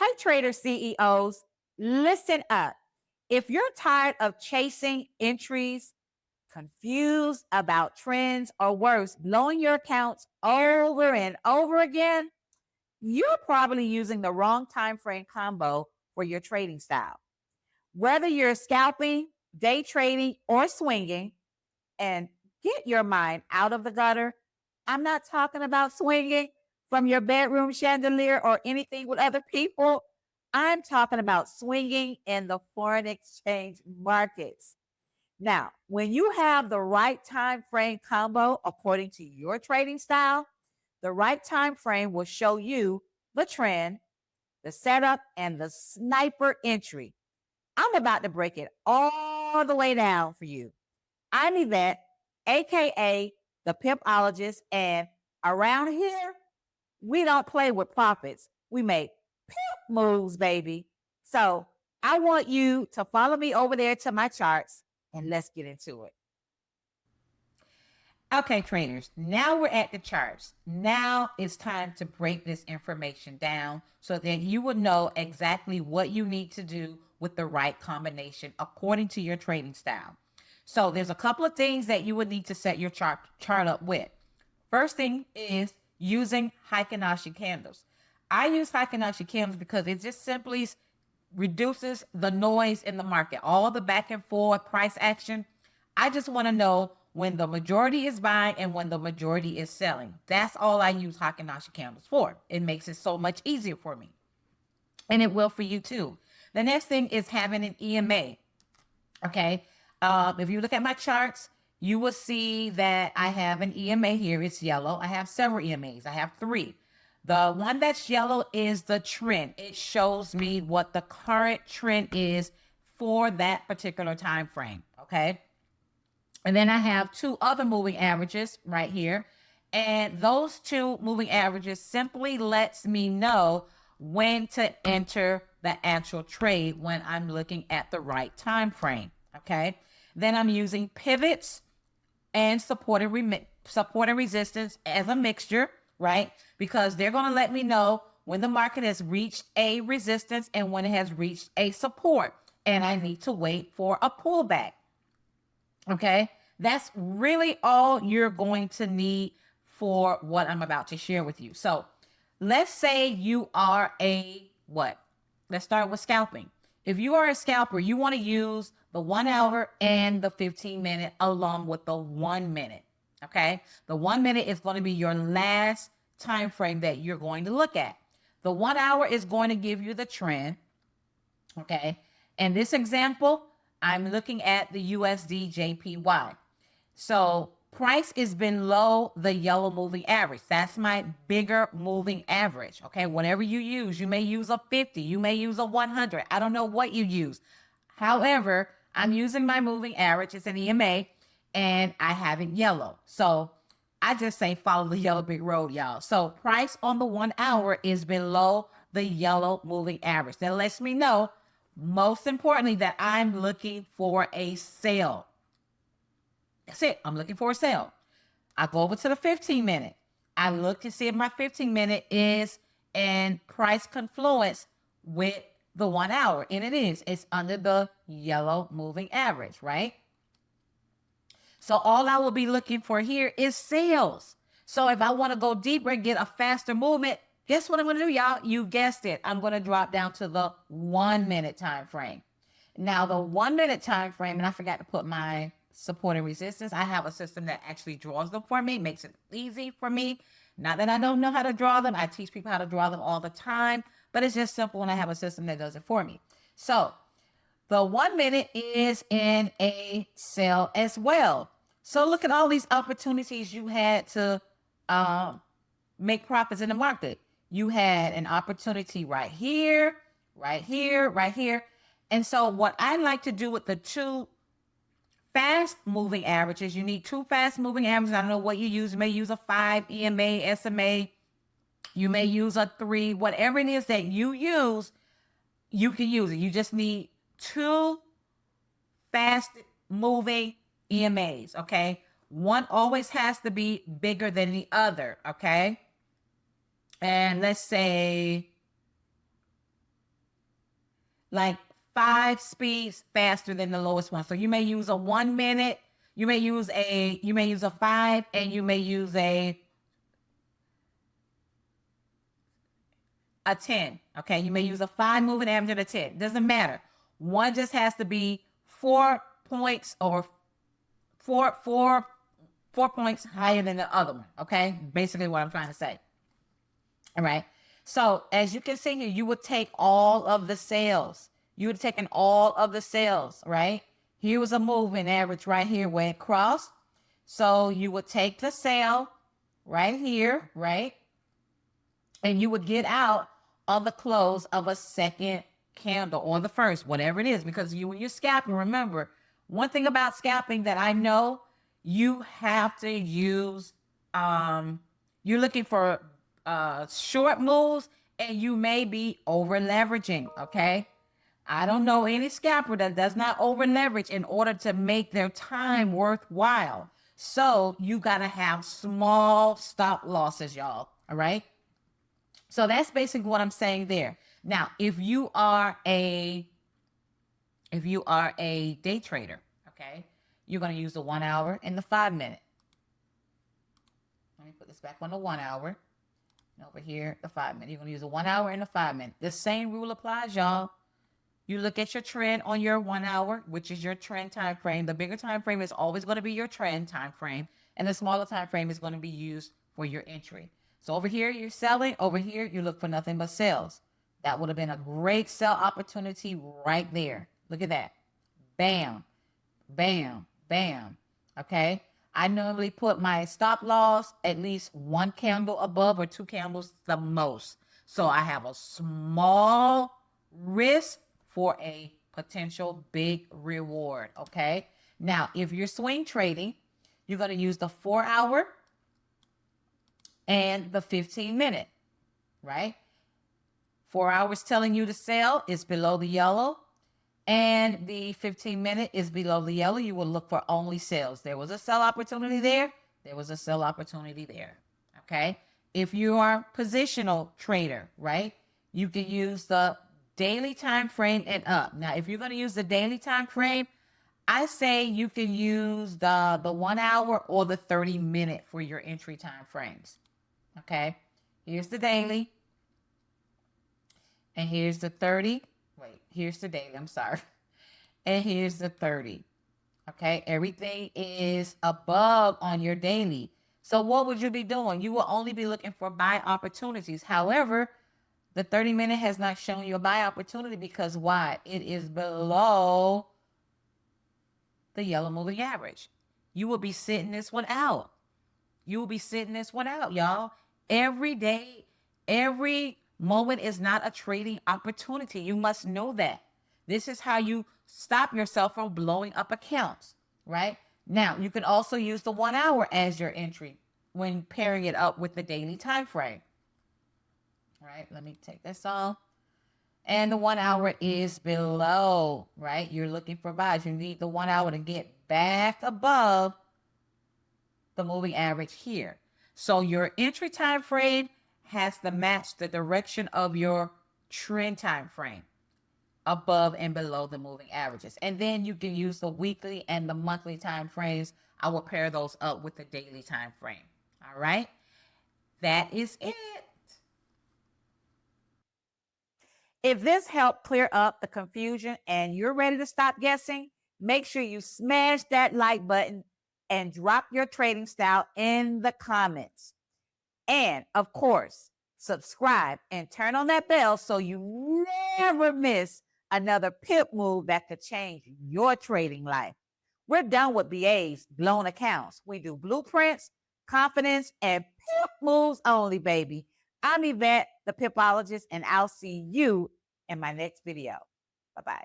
Hey, trader CEOs, listen up. If you're tired of chasing entries, confused about trends, or worse, blowing your accounts over and over again, you're probably using the wrong time frame combo for your trading style. Whether you're scalping, day trading, or swinging, and get your mind out of the gutter. I'm not talking about swinging from your bedroom chandelier or anything with other people. I'm talking about swinging in the foreign exchange markets. Now, when you have the right time frame combo according to your trading style, the right time frame will show you the trend, the setup, and the sniper entry. I'm about to break it all the way down for you. I'm Evette, aka the Pipologist, and around here, we don't play with profits. We make pimp moves, baby. So I want you to follow me over there to my charts and let's get into it. Okay, traders, now we're at the charts. Now it's time to break this information down so that you will know exactly what you need to do with the right combination according to your trading style. So there's a couple of things that you would need to set your chart up with. First thing is using Heikin candles. I use Heikin candles because it just simply reduces the noise in the market, all the back and forth price action. I just want to know when the majority is buying and when the majority is selling. That's all I use Heikin candles for. It makes it so much easier for me. And it will for you too. The next thing is having an EMA. Okay. If you look at my charts, you will see that I have an EMA here. It's yellow. I have several EMAs. I have three. The one that's yellow is the trend. It shows me what the current trend is for that particular time frame. Okay. And then I have two other moving averages right here. And those two moving averages simply lets me know when to enter the actual trade when I'm looking at the right time frame. Okay. Then I'm using pivots and support and resistance as a mixture, right? Because they're going to let me know when the market has reached a resistance and when it has reached a support. And I need to wait for a pullback. Okay. That's really all you're going to need for what I'm about to share with you. So let's say you are a what? Let's start with scalping. If you are a scalper, you want to use the 1 hour and the 15-minute along with the 1 minute. Okay. The 1 minute is going to be your last time frame that you're going to look at. The 1 hour is going to give you the trend. Okay. In this example, I'm looking at the USD JPY. So price is below the yellow moving average. That's my bigger moving average. Okay. Whatever you use, you may use a 50, you may use a 100. I don't know what you use. However, I'm using my moving average. It's an EMA and I have it yellow. So I just say follow the yellow big road, y'all. So price on the 1 hour is below the yellow moving average. That lets me know, most importantly, that I'm looking for a sale. That's it. I'm looking for a sale. I go over to the 15-minute. I look to see if my 15-minute is in price confluence with the 1 hour. And it is. It's under the yellow moving average, right? So all I will be looking for here is sales. So if I want to go deeper and get a faster movement, guess what I'm going to do, y'all? You guessed it. I'm going to drop down to the 1 minute time frame. Now, the 1 minute time frame, and I forgot to put my support and resistance. I have a system that actually draws them for me, makes it easy for me. Not that I don't know how to draw them. I teach people how to draw them all the time, but it's just simple when I have a system that does it for me. So the 1 minute is in a sale as well. So look at all these opportunities you had to make profits in the market. You had an opportunity right here, right here, right here. And so what I like to do with the two fast moving averages, you need two fast moving averages. I don't know what you use. You may use a 5 EMA, SMA. You may use a 3. Whatever it is that you use, you can use it. You just need two fast moving EMAs, okay? One always has to be bigger than the other, okay? And let's say like 5 speeds faster than the lowest one. So you may use a 1 minute, you may use a 5, and you may use a 10. Okay, you may use a 5 moving average and a 10. Doesn't matter. One just has to be 4 points or four four 4 points higher than the other one. Okay, basically what I'm trying to say. All right. So as you can see here, you would take all of the sales. You would have taken all of the sales, right? Here was a moving average right here where it crossed. So you would take the sale right here, right? And you would get out of the close of a second candle or the first, whatever it is, because when you're scalping, remember, one thing about scalping that I know, you have to use, you're looking for short moves, and you may be over leveraging. Okay. I don't know any scalper that does not over leverage in order to make their time worthwhile. So you got to have small stop losses, y'all. All right. So that's basically what I'm saying there. Now, if you are a day trader, okay, you're going to use the 1 hour and the 5 minute. Let me put this back on the 1 hour. And over here, the 5 minute. You're going to use the 1 hour and the 5 minute. The same rule applies, y'all. You look at your trend on your 1 hour, which is your trend time frame. The bigger time frame is always going to be your trend time frame, and the smaller time frame is going to be used for your entry. So over here, you're selling. Over here, you look for nothing but sales. That would have been a great sell opportunity right there. Look at that. Bam, bam, bam. Okay. I normally put my stop loss at least 1 candle above or 2 candles the most. So I have a small risk for a potential big reward. Okay. Now, if you're swing trading, you're going to use the 4 hour and the 15 minute, right? 4 hours telling you to sell is below the yellow, and the 15 minute is below the yellow. You will look for only sales. There was a sell opportunity there. There was a sell opportunity there. Okay. If you are a positional trader, right, you can use the daily time frame and up. Now, if you're going to use the daily time frame, I say you can use the 1 hour or the 30 minute for your entry time frames. Okay. Here's the daily. And here's the 30. Wait, here's the daily. I'm sorry. And here's the 30. Okay. Everything is above on your daily. So what would you be doing? You will only be looking for buy opportunities. However, the 30 minute has not shown you a buy opportunity because why? It is below the yellow moving average. You will be sitting this one out. You will be sitting this one out, y'all. Every day, every moment is not a trading opportunity. You must know that. This is how you stop yourself from blowing up accounts, right? Now, you can also use the 1 hour as your entry when pairing it up with the daily time frame. All right, let me take this off. And the 1 hour is below, right? You're looking for buys. You need the 1 hour to get back above the moving average here. So your entry time frame has to match the direction of your trend time frame above and below the moving averages. And then you can use the weekly and the monthly time frames. I will pair those up with the daily time frame. All right. That is it. If this helped clear up the confusion and you're ready to stop guessing, make sure you smash that like button and drop your trading style in the comments. And of course, subscribe and turn on that bell so you never miss another pip move that could change your trading life. We're done with BAs, blown accounts. We do blueprints, confidence, and pip moves only, baby. I'm Evette, the Pipologist, and I'll see you in my next video. Bye-bye.